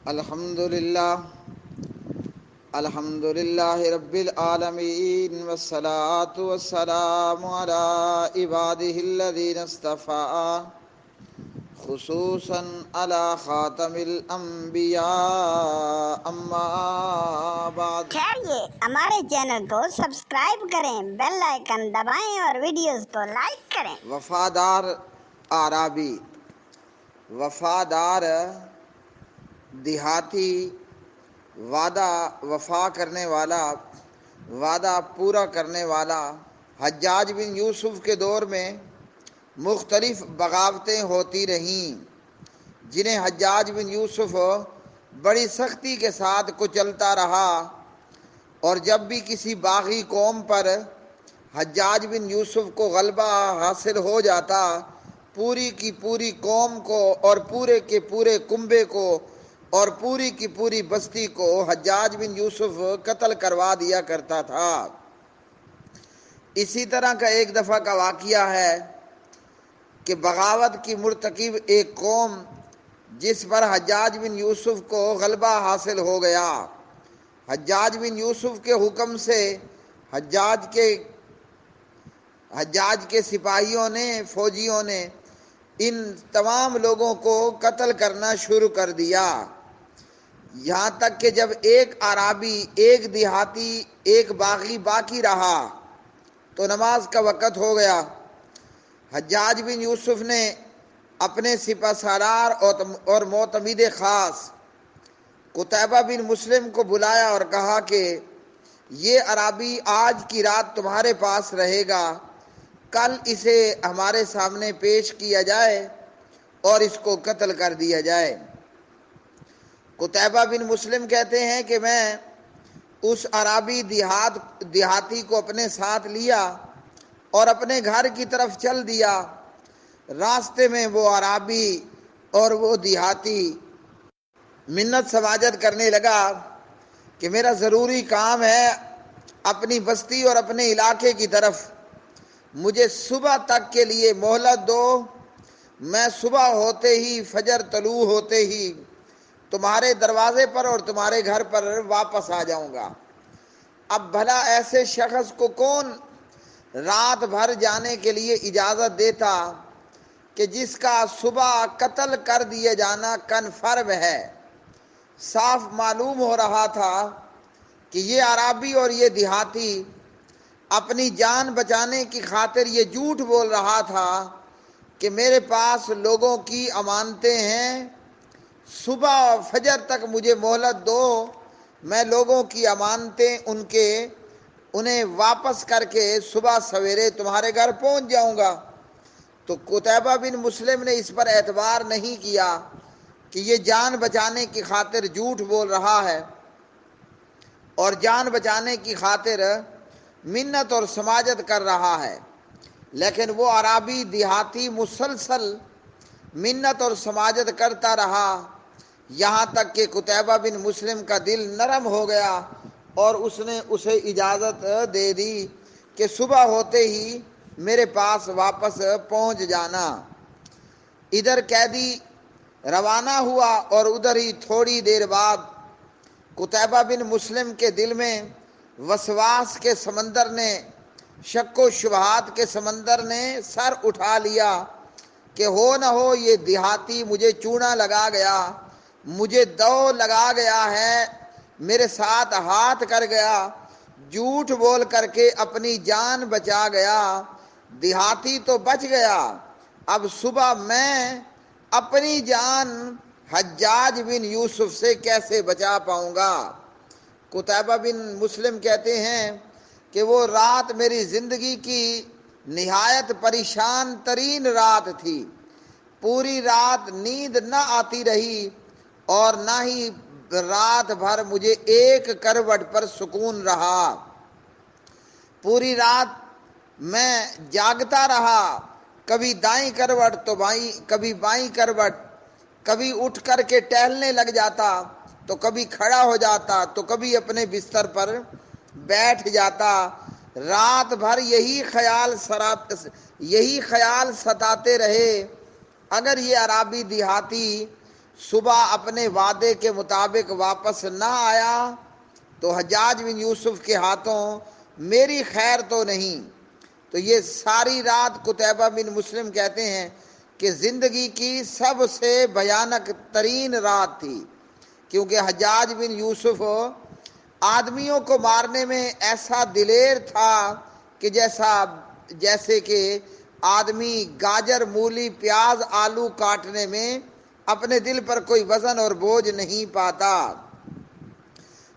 الحمد للہ رب العالمین والصلاة والسلام علی عبادہ الذین اصطفیٰ خصوصاً علی خاتم الانبیاء اما بعد۔ خیریے ہمارے چینل کو سبسکرائب کریں، بیل آئیکن دبائیں اور ویڈیوز کو لائک کریں۔ وفادار اعرابی، وفادار دیہاتی، وفا کرنے والا، وعدہ پورا کرنے والا۔ حجاج بن یوسف کے دور میں مختلف بغاوتیں ہوتی رہیں جنہیں حجاج بن یوسف بڑی سختی کے ساتھ کچلتا رہا، اور جب بھی کسی باغی قوم پر حجاج بن یوسف کو غلبہ حاصل ہو جاتا، پوری کی پوری قوم کو اور پورے کے پورے کنبے کو اور پوری کی پوری بستی کو حجاج بن یوسف قتل کروا دیا کرتا تھا۔ اسی طرح کا ایک دفعہ کا واقعہ ہے کہ بغاوت کی مرتکب ایک قوم جس پر حجاج بن یوسف کو غلبہ حاصل ہو گیا، حجاج بن یوسف کے حکم سے حجاج کے سپاہیوں نے، فوجیوں نے ان تمام لوگوں کو قتل کرنا شروع کر دیا، یہاں تک کہ جب ایک اعرابی، ایک دیہاتی، ایک باغی باقی رہا تو نماز کا وقت ہو گیا۔ حجاج بن یوسف نے اپنے سپہ سالار اور معتمد خاص قتیبہ بن مسلم کو بلایا اور کہا کہ یہ اعرابی آج کی رات تمہارے پاس رہے گا، کل اسے ہمارے سامنے پیش کیا جائے اور اس کو قتل کر دیا جائے۔ قتیبہ بن مسلم کہتے ہیں کہ میں اس اعرابی دیہاتی کو اپنے ساتھ لیا اور اپنے گھر کی طرف چل دیا۔ راستے میں وہ اعرابی اور وہ دیہاتی منت سماجت کرنے لگا کہ میرا ضروری کام ہے اپنی بستی اور اپنے علاقے کی طرف، مجھے صبح تک کے لیے مہلت دو، میں صبح ہوتے ہی، فجر طلوع ہوتے ہی تمہارے دروازے پر اور تمہارے گھر پر واپس آ جاؤں گا۔ اب بھلا ایسے شخص کو کون رات بھر جانے کے لیے اجازت دیتا کہ جس کا صبح قتل کر دیے جانا کنفرم ہے؟ صاف معلوم ہو رہا تھا کہ یہ اعرابی اور یہ دیہاتی اپنی جان بچانے کی خاطر یہ جھوٹ بول رہا تھا کہ میرے پاس لوگوں کی امانتیں ہیں، صبح فجر تک مجھے مہلت دو، میں لوگوں کی امانتیں انہیں واپس کر کے صبح سویرے تمہارے گھر پہنچ جاؤں گا۔ تو قتیبہ بن مسلم نے اس پر اعتبار نہیں کیا کہ یہ جان بچانے کی خاطر جھوٹ بول رہا ہے اور جان بچانے کی خاطر منت اور سماجت کر رہا ہے، لیکن وہ اعرابی دیہاتی مسلسل منت اور سماجت کرتا رہا، یہاں تک کہ قتیبہ بن مسلم کا دل نرم ہو گیا اور اس نے اسے اجازت دے دی کہ صبح ہوتے ہی میرے پاس واپس پہنچ جانا۔ ادھر قیدی روانہ ہوا اور ادھر ہی تھوڑی دیر بعد قتیبہ بن مسلم کے دل میں وسواس کے سمندر نے، شک و شبہات کے سمندر نے سر اٹھا لیا کہ ہو نہ ہو یہ دیہاتی مجھے چونا لگا گیا، مجھے دو لگا گیا ہے، میرے ساتھ ہاتھ کر گیا، جھوٹ بول کر کے اپنی جان بچا گیا، دیہاتی تو بچ گیا، اب صبح میں اپنی جان حجاج بن یوسف سے کیسے بچا پاؤں گا؟ قتیبہ بن مسلم کہتے ہیں کہ وہ رات میری زندگی کی نہایت پریشان ترین رات تھی، پوری رات نیند نہ آتی رہی اور نہ ہی رات بھر مجھے ایک کروٹ پر سکون رہا، پوری رات میں جاگتا رہا، کبھی دائیں کروٹ تو کبھی بائیں کروٹ، کبھی اٹھ کر کے ٹہلنے لگ جاتا تو کبھی کھڑا ہو جاتا تو کبھی اپنے بستر پر بیٹھ جاتا، رات بھر یہی خیال ستاتے رہے، اگر یہ عرابی دیہاتی صبح اپنے وعدے کے مطابق واپس نہ آیا تو حجاج بن یوسف کے ہاتھوں میری خیر تو نہیں۔ تو یہ ساری رات قتیبہ بن مسلم کہتے ہیں کہ زندگی کی سب سے بھیانک ترین رات تھی، کیونکہ حجاج بن یوسف آدمیوں کو مارنے میں ایسا دلیر تھا کہ جیسے کہ آدمی گاجر، مولی، پیاز، آلو کاٹنے میں اپنے دل پر کوئی وزن اور بوجھ نہیں پاتا۔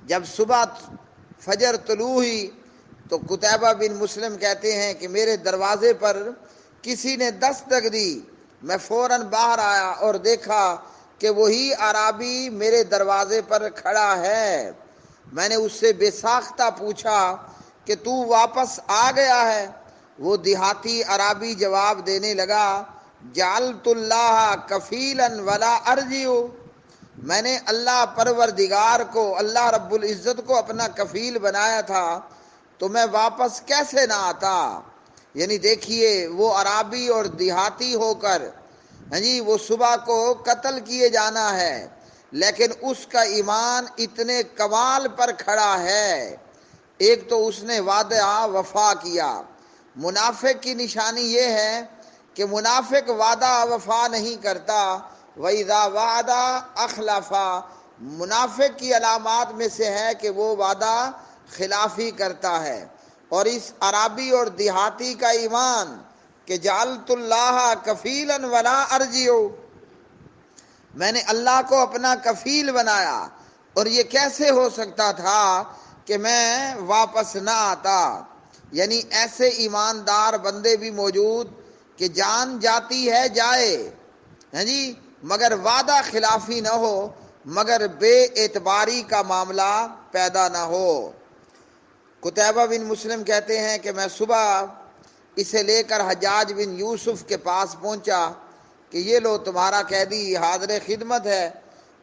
جب صبح فجر طلوع ہوئی تو قتیبہ بن مسلم کہتے ہیں کہ میرے دروازے پر کسی نے دستک دی، میں فوراً باہر آیا اور دیکھا کہ وہی اعرابی میرے دروازے پر کھڑا ہے۔ میں نے اس سے بے ساختہ پوچھا کہ تو واپس آ گیا ہے؟ وہ دیہاتی اعرابی جواب دینے لگا، جعلت اللہ کفیلا ولا ارجع، میں نے اللہ پروردگار کو، اللہ رب العزت کو اپنا کفیل بنایا تھا تو میں واپس کیسے نہ آتا۔ یعنی دیکھیے، وہ عربی اور دیہاتی ہو کر وہ صبح کو قتل کیے جانا ہے، لیکن اس کا ایمان اتنے کمال پر کھڑا ہے۔ ایک تو اس نے وعدہ وفا کیا۔ منافق کی نشانی یہ ہے کہ منافق وعدہ وفا نہیں کرتا، وَإِذَا وَعَدَ أَخْلَفَ، منافق کی علامات میں سے ہے کہ وہ وعدہ خلافی کرتا ہے۔ اور اس عربی اور دیہاتی کا ایمان کہ جعلت اللہ کفیلا ولا ارجع، میں نے اللہ کو اپنا کفیل بنایا، اور یہ کیسے ہو سکتا تھا کہ میں واپس نہ آتا۔ یعنی ایسے ایماندار بندے بھی موجود کہ جان جاتی ہے جائے، مگر وعدہ خلافی نہ ہو، مگر بے اعتباری کا معاملہ پیدا نہ ہو۔ قتیبہ بن مسلم کہتے ہیں کہ میں صبح اسے لے کر حجاج بن یوسف کے پاس پہنچا کہ یہ لو تمہارا قیدی حاضر خدمت ہے،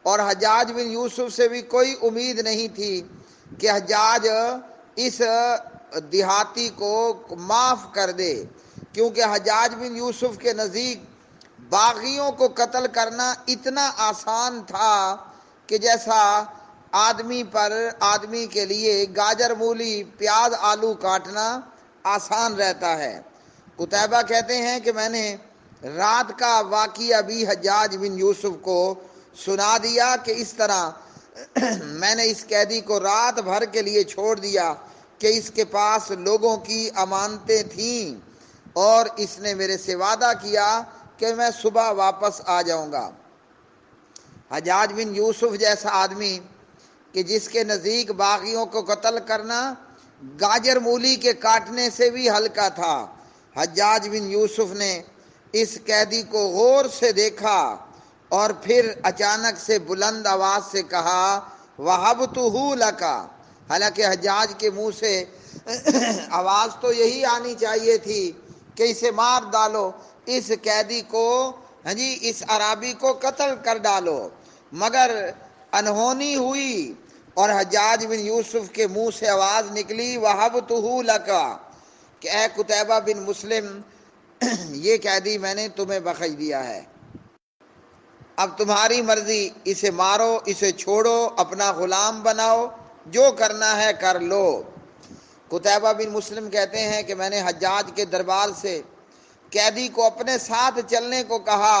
اور حجاج بن یوسف سے بھی کوئی امید نہیں تھی کہ حجاج اس دیہاتی کو معاف کر دے، کیونکہ حجاج بن یوسف کے نزدیک باغیوں کو قتل کرنا اتنا آسان تھا کہ جیسا آدمی کے لیے گاجر، مولی، پیاز، آلو کاٹنا آسان رہتا ہے۔ قتیبہ کہتے ہیں کہ میں نے رات کا واقعہ بھی حجاج بن یوسف کو سنا دیا کہ اس طرح میں نے اس قیدی کو رات بھر کے لیے چھوڑ دیا کہ اس کے پاس لوگوں کی امانتیں تھیں، اور اس نے میرے سے وعدہ کیا کہ میں صبح واپس آ جاؤں گا۔ حجاج بن یوسف جیسا آدمی کہ جس کے نزدیک باغیوں کو قتل کرنا گاجر مولی کے کاٹنے سے بھی ہلکا تھا، حجاج بن یوسف نے اس قیدی کو غور سے دیکھا اور پھر اچانک سے بلند آواز سے کہا، وَهَبْتُهُ لَكَ، حالانکہ حجاج کے منہ سے آواز تو یہی آنی چاہیے تھی کہ اسے مار ڈالو، اس قیدی کو، اس عربی کو قتل کر ڈالو، مگر انہونی ہوئی اور حجاج بن یوسف کے منہ سے آواز نکلی، وَهَبْتُهُ لَكَ، کہ اے قتیبہ بن مسلم، یہ قیدی میں نے تمہیں بخش دیا ہے، اب تمہاری مرضی، اسے مارو، اسے چھوڑو، اپنا غلام بناؤ، جو کرنا ہے کر لو۔ قتیبہ بن مسلم کہتے ہیں کہ میں نے حجاج کے دربار سے قیدی کو اپنے ساتھ چلنے کو کہا،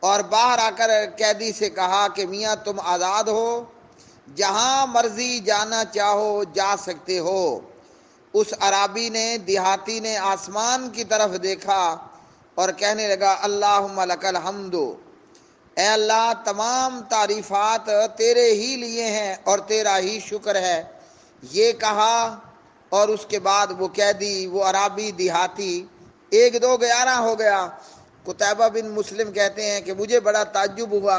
اور باہر آ کر قیدی سے کہا کہ میاں تم آزاد ہو، جہاں مرضی جانا چاہو جا سکتے ہو۔ اس عربی نے، دیہاتی نے آسمان کی طرف دیکھا اور کہنے لگا، اللہم لک الحمد، اے اللہ تمام تعریفات تیرے ہی لیے ہیں اور تیرا ہی شکر ہے، یہ کہا، اور اس کے بعد وہ قیدی، وہ عربی دیہاتی 1-2-11 ہو گیا۔ قتیبہ بن مسلم کہتے ہیں کہ مجھے بڑا تعجب ہوا،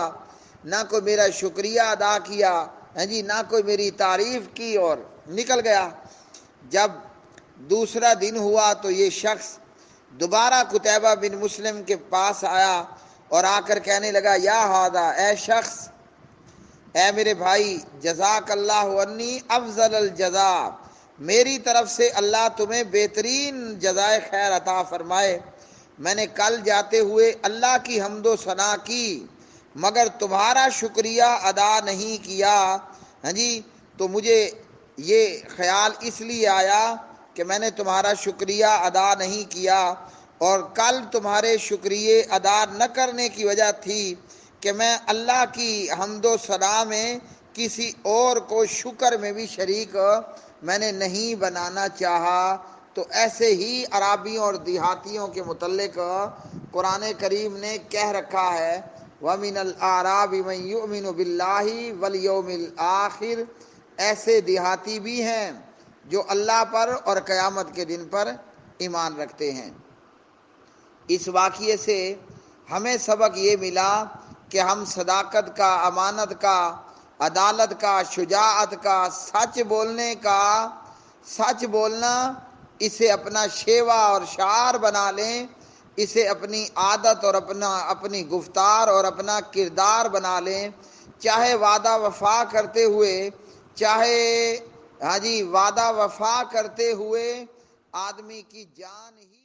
نہ کوئی میرا شکریہ ادا کیا، نہ کوئی میری تعریف کی، اور نکل گیا۔ جب دوسرا دن ہوا تو یہ شخص دوبارہ قتیبہ بن مسلم کے پاس آیا اور آ کر کہنے لگا، یا ہذا، اے شخص، اے میرے بھائی، جزاک اللہ عنی افضل الجزا، میری طرف سے اللہ تمہیں بہترین جزائے خیر عطا فرمائے۔ میں نے کل جاتے ہوئے اللہ کی حمد و ثنا کی مگر تمہارا شکریہ ادا نہیں کیا، ہاں جی، تو مجھے یہ خیال اس لیے آیا کہ میں نے تمہارا شکریہ ادا نہیں کیا، اور کل تمہارے شکریہ ادا نہ کرنے کی وجہ تھی کہ میں اللہ کی حمد و ثنا میں کسی اور کو شکر میں بھی شریک میں نے نہیں بنانا چاہا۔ تو ایسے ہی عرابیوں اور دیہاتیوں کے متعلق قرآن کریم نے کہہ رکھا ہے، وَمِنَ الْأَعْرَابِ مَن يُؤْمِنُ بِاللَّهِ وَالْيَوْمِ الْآخِرِ، ایسے دیہاتی بھی ہیں جو اللہ پر اور قیامت کے دن پر ایمان رکھتے ہیں۔ اس واقعے سے ہمیں سبق یہ ملا کہ ہم صداقت کا، امانت کا، عدالت کا، شجاعت کا، سچ بولنا اسے اپنا شیوا اور شعار بنا لیں، اسے اپنی عادت اور اپنی گفتار اور اپنا کردار بنا لیں، چاہے وعدہ وفا کرتے ہوئے آدمی کی جان ہی